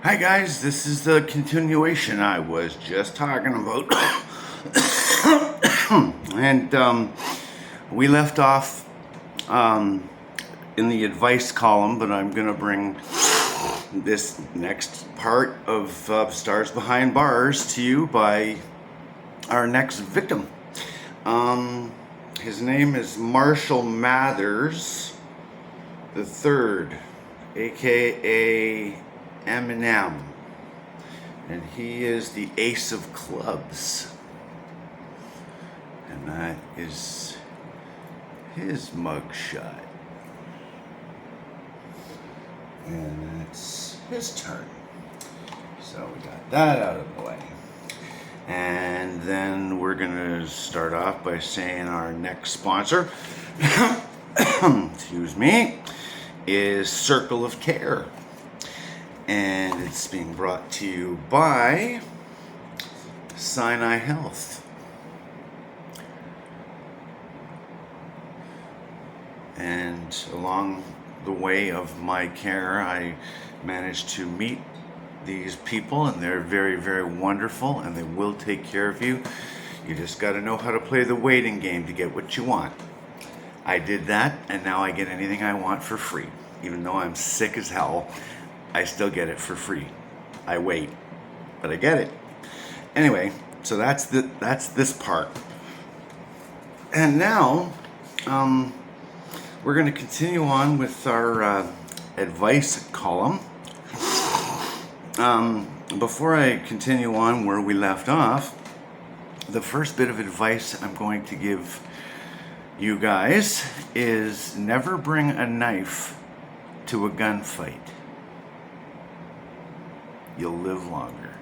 Hi guys, this is the continuation I was just talking about. And we left off in the advice column, but I'm going to bring this next part of Stars Behind Bars to you by our next victim. His name is Marshall Mathers the Third, aka Eminem, and he is the Ace of Clubs, and that is his mugshot, and it's his turn. So we got that out of the way, and then we're gonna start off by saying our next sponsor, excuse me, is Circle of Care. And it's being brought to you by Sinai Health. And along the way of my care, I managed to meet these people, and they're very, very wonderful, and they will take care of you. You just got to know how to play the waiting game to get what you want. I did that, and now I get anything I want for free. Even though I'm sick as hell, I still get it for free. I wait, but I get it. Anyway, so that's this part. And now, we're going to continue on with our advice column. Before I continue on where we left off, the first bit of advice I'm going to give you guys is never bring a knife to a gunfight. You'll live longer.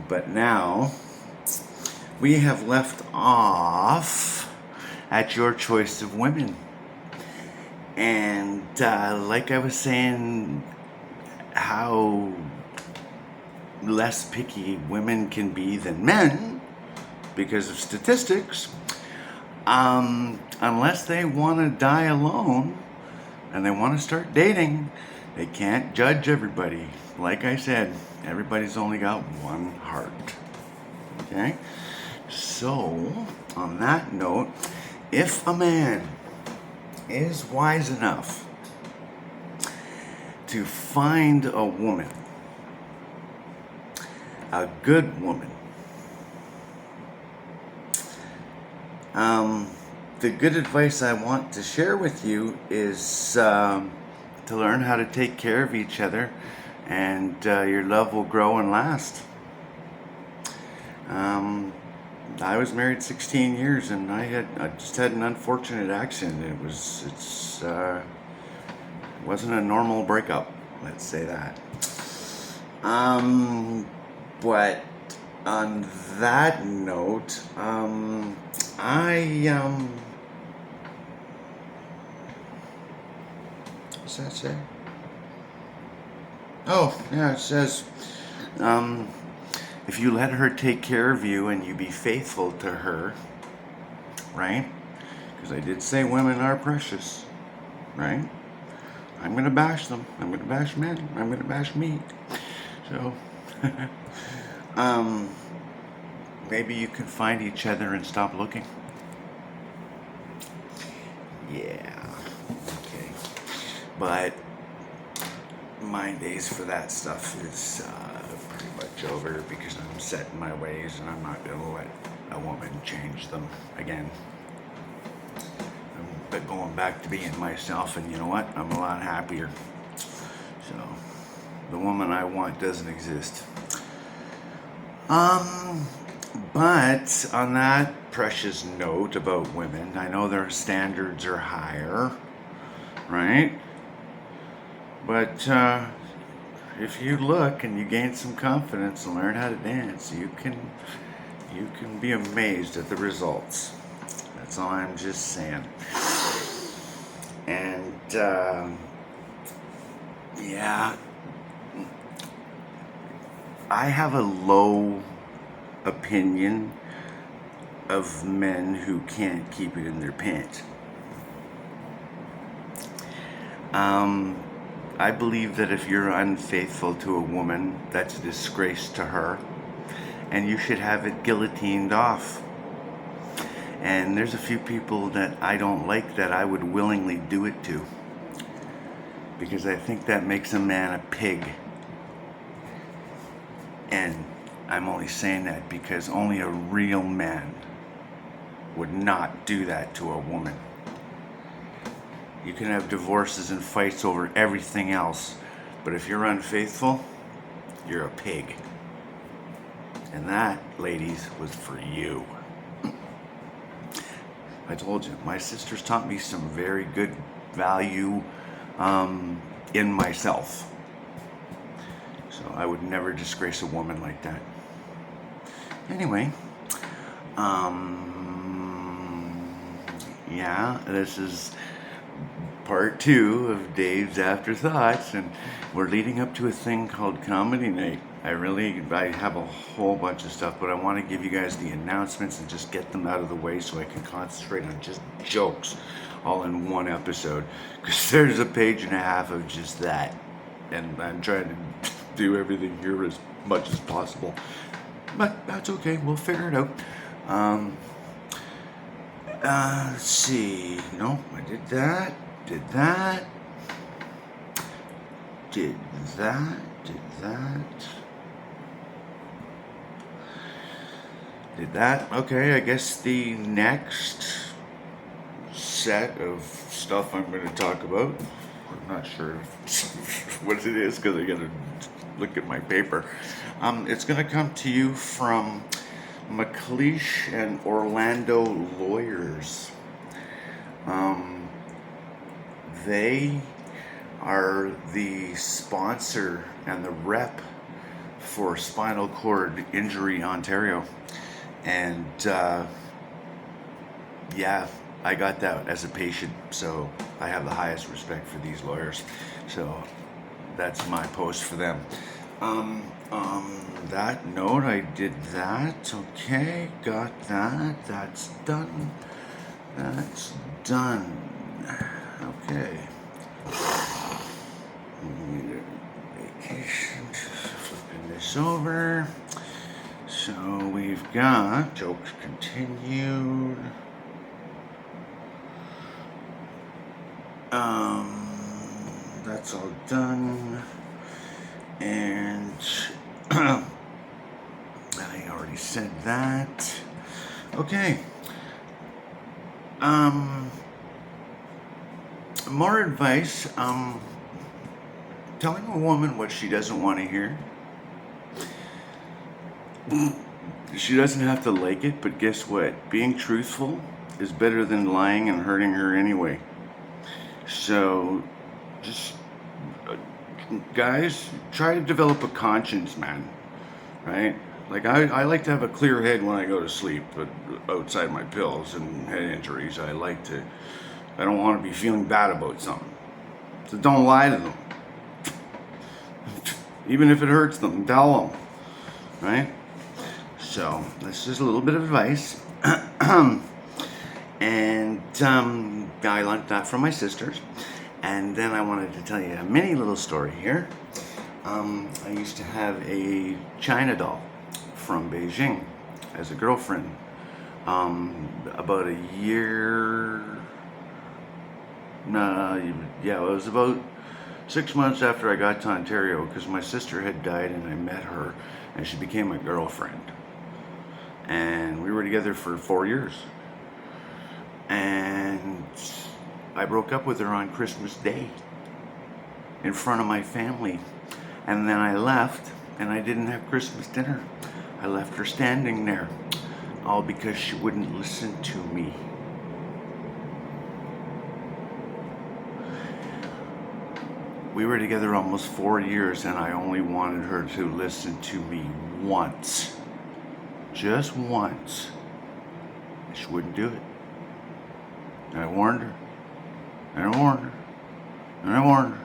But now, we have left off at your choice of women. And like I was saying, how less picky women can be than men because of statistics, unless they want to die alone and they want to start dating, they can't judge everybody. Like I said, everybody's only got one heart. Okay? So, on that note, if a man is wise enough to find a woman, a good woman, the good advice I want to share with you is to learn how to take care of each other, and your love will grow and last. I was married 16 years, and I just had an unfortunate accident. It wasn't a normal breakup, let's say that. But on that note, what's that say? Oh, yeah, it says, if you let her take care of you and you be faithful to her, right? Because I did say women are precious, right? I'm going to bash them. I'm going to bash men. I'm going to bash meat. So, maybe you can find each other and stop looking. Yeah. Okay. But my days for that stuff is pretty much over because I'm set in my ways and I'm not going to let a woman change them again. I'm going back to being myself, and you know what? I'm a lot happier. So, the woman I want doesn't exist. But on that precious note about women, I know their standards are higher, right? But if you look and you gain some confidence and learn how to dance, you can be amazed at the results. That's all I'm just saying. And yeah, I have a low opinion of men who can't keep it in their pants. I believe that if you're unfaithful to a woman, that's a disgrace to her, and you should have it guillotined off. And there's a few people that I don't like that I would willingly do it to, because I think that makes a man a pig. And I'm only saying that because only a real man would not do that to a woman. You can have divorces and fights over everything else, but if you're unfaithful, you're a pig. And that, ladies, was for you. I told you, my sisters taught me some very good value in myself. So I would never disgrace a woman like that. Anyway, yeah, this is part 2 of Dave's Afterthoughts, and we're leading up to a thing called Comedy Night. I have a whole bunch of stuff, but I want to give you guys the announcements and just get them out of the way so I can concentrate on just jokes all in one episode, because there's a page and a half of just that, and I'm trying to do everything here as much as possible, but that's okay, we'll figure it out. Let's see, no, I did that, did that, okay, I guess the next set of stuff I'm going to talk about, I'm not sure what it is because I got to look at my paper. It's going to come to you from McLeish and Orlando Lawyers. They are the sponsor and the rep for Spinal Cord Injury Ontario. And yeah, I got that as a patient, so I have the highest respect for these lawyers. So that's my post for them. That note, I did that. Okay, got that. That's done. That's done. Okay. Vacation. Flipping this over. So we've got jokes continued. That's all done. And I already said that. Okay. More advice. Telling a woman what she doesn't want to hear. She doesn't have to like it, but guess what? Being truthful is better than lying and hurting her anyway. So, just guys, try to develop a conscience, man. Right? Like I like to have a clear head when I go to sleep, but outside my pills and head injuries, I don't want to be feeling bad about something. So don't lie to them. Even if it hurts them, tell them. Right? So this is a little bit of advice. And I learned that from my sisters. And then I wanted to tell you a mini little story here. I used to have a China doll from Beijing as a girlfriend. About a year, it was about 6 months after I got to Ontario, because my sister had died and I met her and she became my girlfriend. And we were together for 4 years. And I broke up with her on Christmas Day in front of my family. And then I left and I didn't have Christmas dinner. I left her standing there, all because she wouldn't listen to me. We were together almost 4 years and I only wanted her to listen to me once. Just once. She wouldn't do it. And I warned her. And I warned her. And I warned her.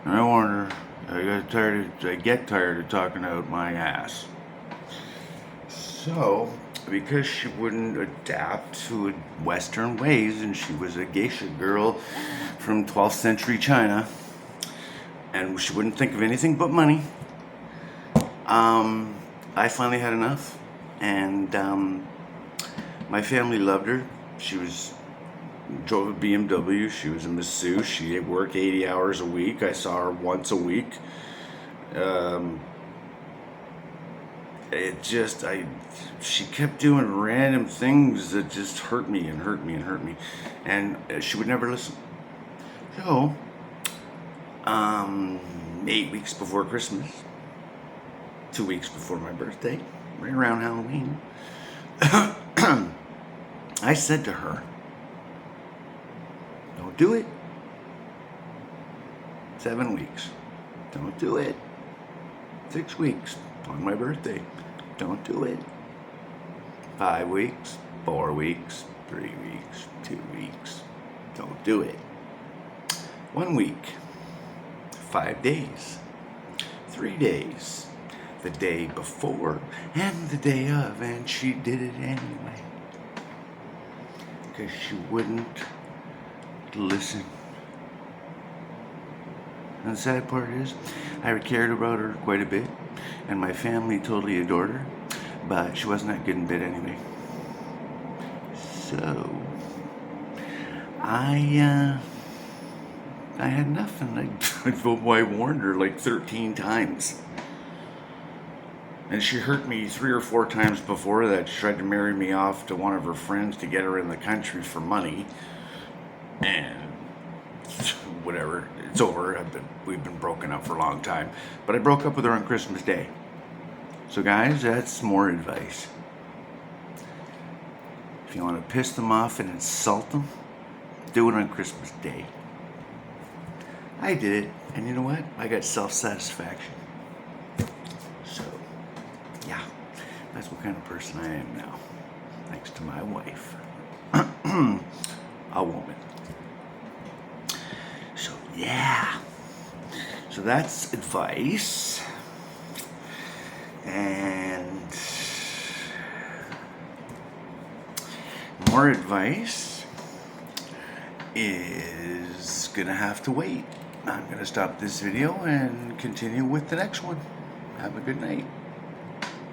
And I warned her. I get tired of talking out my ass. So, because she wouldn't adapt to Western ways, and she was a geisha girl from 12th century China, and she wouldn't think of anything but money. I finally had enough, and my family loved her. She drove a BMW. She was a masseuse. She worked 80 hours a week. I saw her once a week. She kept doing random things that just hurt me and hurt me and hurt me, and she would never listen. So, 8 weeks before Christmas, 2 weeks before my birthday, right around Halloween, I said to her, "Don't do it." 7 weeks, don't do it. 6 weeks, on my birthday, don't do it. 5 weeks, 4 weeks, 3 weeks, 2 weeks, don't do it. 1 week, 5 days, 3 days, the day before and the day of, and she did it anyway. Because she wouldn't listen. And the sad part is, I cared about her quite a bit, and my family totally adored her, but she wasn't that good in bed anyway. So, I had enough, and I warned her like 13 times. And she hurt me 3 or 4 times before that. She tried to marry me off to one of her friends to get her in the country for money. And whatever, it's over. We've been broken up for a long time. But I broke up with her on Christmas Day. So guys, that's more advice. If you want to piss them off and insult them, do it on Christmas Day. I did it, and you know what? I got self-satisfaction. So, yeah, that's what kind of person I am now, thanks to my wife, a woman. So, yeah. So that's advice. And more advice is gonna have to wait. I'm gonna stop this video and continue with the next one. Have a good night.